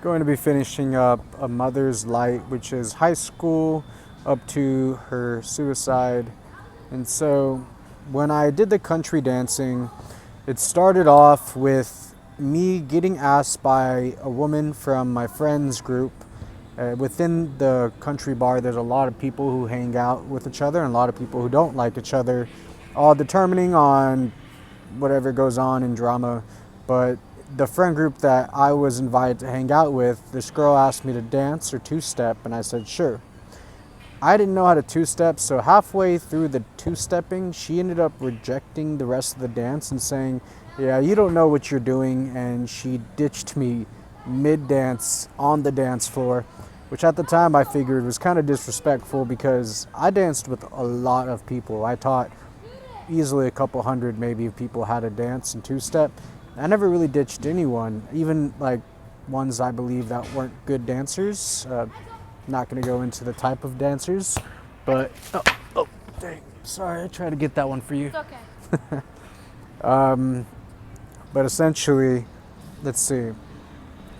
going to be finishing up A Mother's Light, which is high school up to her suicide. And so when I did the country dancing, it started off with me getting asked by a woman from my friend's group. Within the country bar, there's a lot of people who hang out with each other and a lot of people who don't like each other, all determining on whatever goes on in drama. But the friend group that I was invited to hang out with, this girl asked me to dance or two-step, and I said sure. I didn't know how to two-step, so halfway through the two-stepping, she ended up rejecting the rest of the dance and saying, yeah, you don't know what you're doing, and she ditched me mid-dance on the dance floor, which at the time I figured was kind of disrespectful because I danced with a lot of people. I taught easily a couple hundred maybe of people how to dance and two-step. I never really ditched anyone, even like ones I believe that weren't good dancers. Not going to go into the type of dancers, but dang, sorry, I tried to get that one for you. It's okay. But essentially, let's see,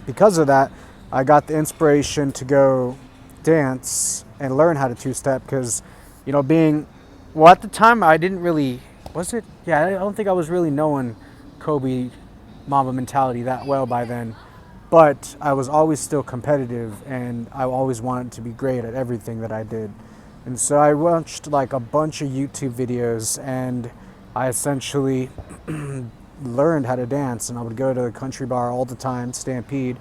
because of that, I got the inspiration to go dance and learn how to two-step because, well, at the time I didn't really, was it? Yeah, I don't think I was really knowing Kobe Mamba mentality that well by then. But I was always still competitive and I always wanted to be great at everything that I did. And so I watched like a bunch of YouTube videos and I essentially learned how to dance, and I would go to the country bar all the time, Stampede,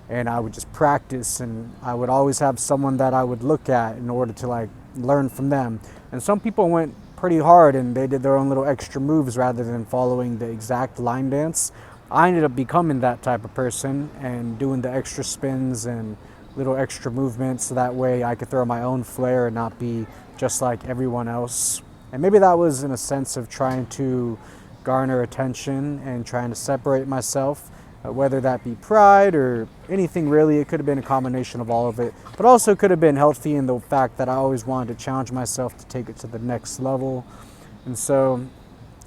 and I would just practice, and I would always have someone that I would look at in order to like learn from them. And some people went pretty hard and they did their own little extra moves rather than following the exact line dance. I ended up becoming that type of person and doing the extra spins and little extra movements so that way I could throw my own flair and not be just like everyone else. And maybe that was in a sense of trying to garner attention and trying to separate myself, whether that be pride or anything really. It could have been a combination of all of it, but also could have been healthy in the fact that I always wanted to challenge myself to take it to the next level. And so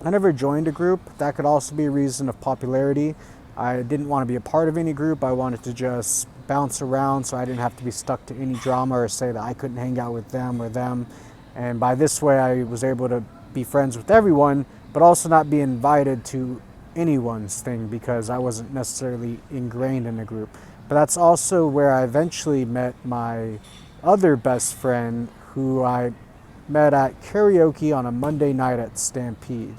I never joined a group. That could also be a reason of popularity. I didn't want to be a part of any group. I wanted to just bounce around so I didn't have to be stuck to any drama or say that I couldn't hang out with them or them. And by this way, I was able to be friends with everyone, but also not be invited to anyone's thing because I wasn't necessarily ingrained in a group. But that's also where I eventually met my other best friend, who I met at karaoke on a Monday night at Stampede.